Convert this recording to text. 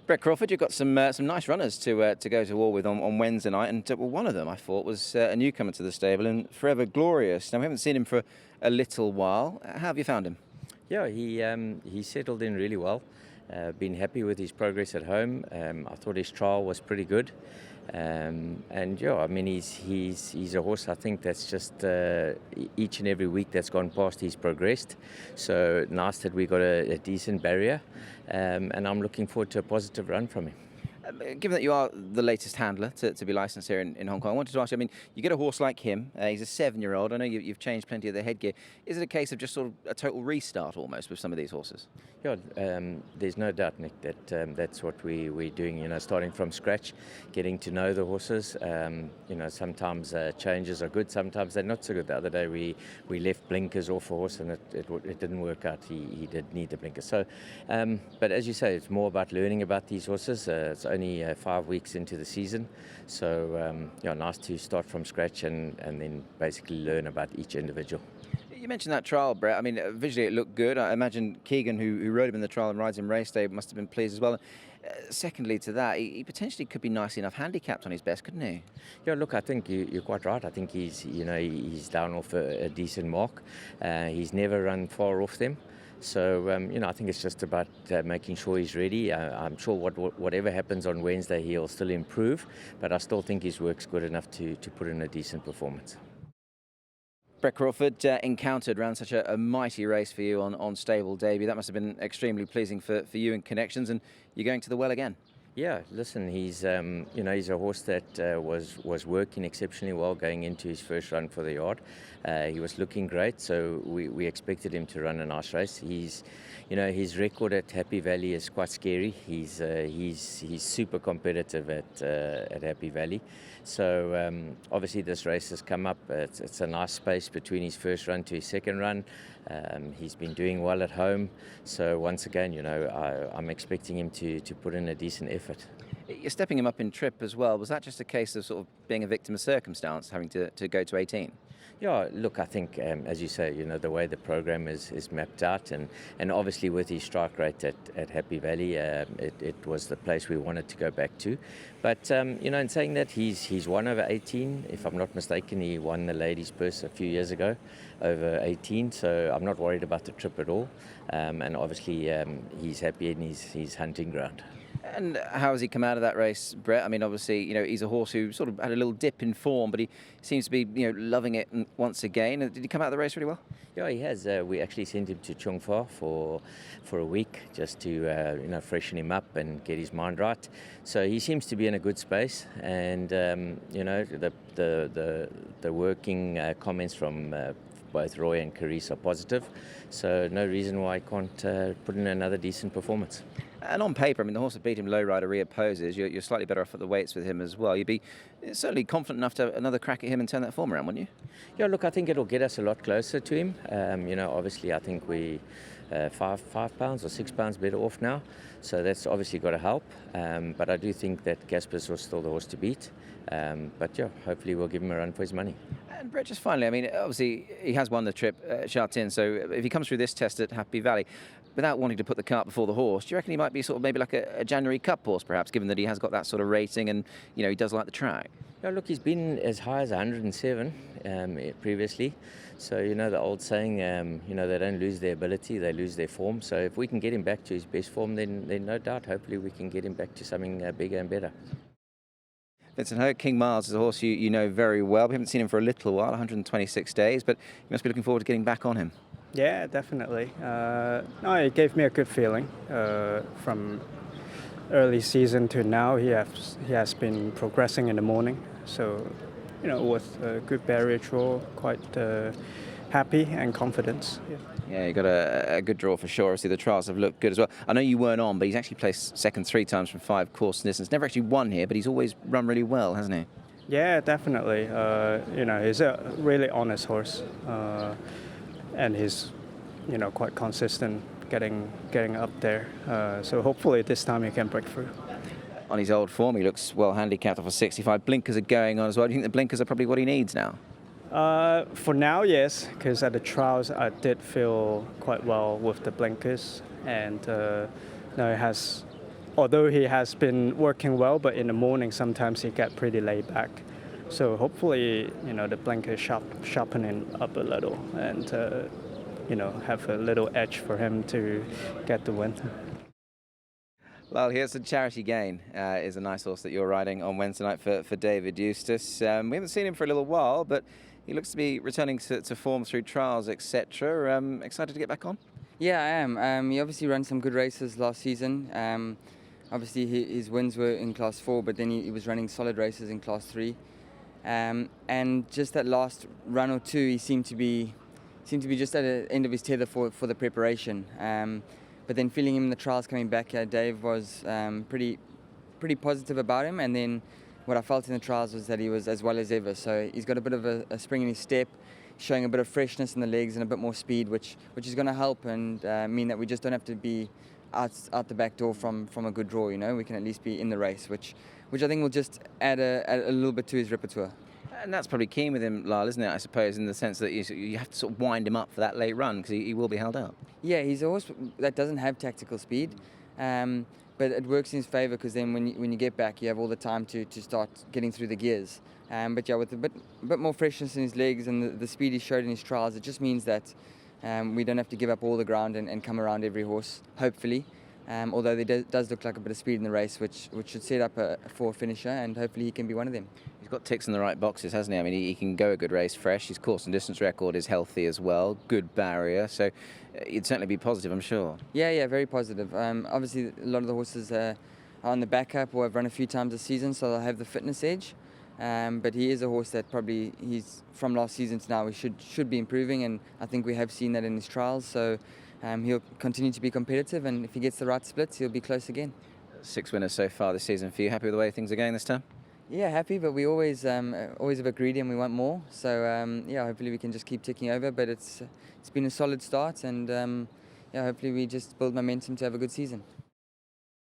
Brett Crawford, you've got some nice runners to go to war with on Wednesday night, and one of them I thought was a newcomer to the stable and Forever Glorious. Now we haven't seen him for a little while. How have you found him? Yeah, he settled in really well. Been happy with his progress at home. I thought his trial was pretty good. And yeah, I mean he's a horse. I think that's just each and every week that's gone past he's progressed. So nice that we got a decent barrier, and I'm looking forward to a positive run from him. Given that you are the latest handler to be licensed here in Hong Kong, I wanted to ask you, I mean, you get a horse like him, he's a 7-year-old, I know you've changed plenty of the headgear. Is it a case of just sort of a total restart almost with some of these horses? Yeah, there's no doubt, Nick, that that's what we're doing, starting from scratch, getting to know the horses. Sometimes changes are good, sometimes they're not so good. The other day we left blinkers off a horse and it didn't work out. He did need the blinkers. So, but as you say, it's more about learning about these horses. It's only 5 weeks into the season, so nice to start from scratch and then basically learn about each individual. You mentioned that trial, Brett. I mean, visually it looked good. I imagine Keegan, who rode him in the trial and rides him race day, must have been pleased as well. Secondly to that, he potentially could be nicely enough handicapped on his best, couldn't he? Yeah, look, I think you're quite right. I think he's down off a decent mark. He's never run far off them. So, I think it's just about making sure he's ready. I'm sure whatever happens on Wednesday, he'll still improve, but I still think his work's good enough to put in a decent performance. Brett Crawford ran such a mighty race for you on stable debut. That must have been extremely pleasing for you and connections, and you're going to the well again. Yeah, listen, he's a horse that was working exceptionally well going into his first run for the yard. He was looking great, so we expected him to run a nice race. His record at Happy Valley is quite scary. He's super competitive at Happy Valley. So obviously this race has come up. It's a nice space between his first run to his second run. He's been doing well at home. So once again, I'm expecting him to put in a decent effort. You're stepping him up in trip as well. Was that just a case of sort of being a victim of circumstance, having to go to 18? Yeah, look, I think, as you say, the way the program is mapped out, and obviously with his strike rate at Happy Valley, it was the place we wanted to go back to. But, in saying that, he's won over 18. If I'm not mistaken, he won the ladies' purse a few years ago over 18, so I'm not worried about the trip at all. And obviously, he's happy in his hunting ground. And how has he come out of that race, Brett? I mean, obviously, he's a horse who sort of had a little dip in form, but he seems to be, loving it once again. Did he come out of the race really well? Yeah, he has. We actually sent him to Chung Fa for a week just to, freshen him up and get his mind right. So he seems to be in a good space, and the working comments from both Roy and Carice are positive. So no reason why I can't put in another decent performance. And on paper, I mean, the horse that beat him, Lowrider, reopposes. You're slightly better off at the weights with him as well. You'd be certainly confident enough to have another crack at him and turn that form around, wouldn't you? Yeah, look, I think it'll get us a lot closer to him. Obviously, I think we 5 pounds or 6 pounds better off now. So that's obviously got to help. But I do think that Gasper's was still the horse to beat. But yeah, hopefully we'll give him a run for his money. And Brett, just finally, I mean, obviously he has won the trip at Sha Tin, so if he comes through this test at Happy Valley, without wanting to put the cart before the horse, do you reckon he might be sort of maybe like a January Cup horse, perhaps, given that he has got that sort of rating and, he does like the track? Yeah, look, he's been as high as 107 previously. So, the old saying, they don't lose their ability, they lose their form. So if we can get him back to his best form, then no doubt, hopefully we can get him back to something bigger and better. Vincent, King Miles is a horse you know very well. We haven't seen him for a little while, 126 days, but you must be looking forward to getting back on him. Yeah, definitely. It gave me a good feeling from early season to now. He has been progressing in the morning, so with a good barrier draw, quite happy and confident. Yeah, you got a good draw for sure. Obviously, the trials have looked good as well. I know you weren't on, but he's actually placed second 3 times from 5 course distance. Never actually won here, but he's always run really well, hasn't he? Yeah, definitely. He's a really honest horse, and he's, quite consistent getting up there. So hopefully this time he can break through. On his old form, he looks well handicapped off of 65. Blinkers are going on as well. Do you think the blinkers are probably what he needs now? For now, yes, because at the trials I did feel quite well with the blinkers, and now he has although he has been working well, but in the morning sometimes he get pretty laid back. So hopefully, the blanket sharpening up a little and, have a little edge for him to get the win. Lyle, here's a charity gain. Is a nice horse that you're riding on Wednesday night for David Eustace. We haven't seen him for a little while, but he looks to be returning to form through trials, etc. Excited to get back on? Yeah, I am. He obviously ran some good races last season. Obviously, his wins were in Class 4, but then he was running solid races in Class 3. And just that last run or two, he seemed to be just at the end of his tether for the preparation. But then feeling him in the trials coming back, Dave was pretty positive about him. And then what I felt in the trials was that he was as well as ever. So he's got a bit of a spring in his step, showing a bit of freshness in the legs and a bit more speed, which is going to help and mean that we just don't have to be out the back door from a good draw. We can at least be in the race, which I think will just add a little bit to his repertoire. And that's probably keen with him, Lyle, isn't it? I suppose, in the sense that you have to sort of wind him up for that late run because he will be held up. Yeah, he's a horse that doesn't have tactical speed, but it works in his favour because then when you get back, you have all the time to start getting through the gears. But yeah, with a bit more freshness in his legs and the speed he showed in his trials, it just means that we don't have to give up all the ground and come around every horse, hopefully. Although there does look like a bit of speed in the race, which should set up for a finisher, and hopefully he can be one of them. He's got ticks in the right boxes, hasn't he? I mean, he can go a good race fresh. His course and distance record is healthy as well. Good barrier, so you'd certainly be positive, I'm sure. Yeah, very positive. Obviously, a lot of the horses are on the backup or have run a few times this season, so they'll have the fitness edge. But he is a horse that probably he's from last season to now he should be improving, and I think we have seen that in his trials. So he'll continue to be competitive, and if he gets the right splits, he'll be close again. 6 winners so far this season for you. Happy with the way things are going this time? Yeah, happy, but we always a bit greedy and we want more. So hopefully we can just keep ticking over. But it's been a solid start, and hopefully we just build momentum to have a good season.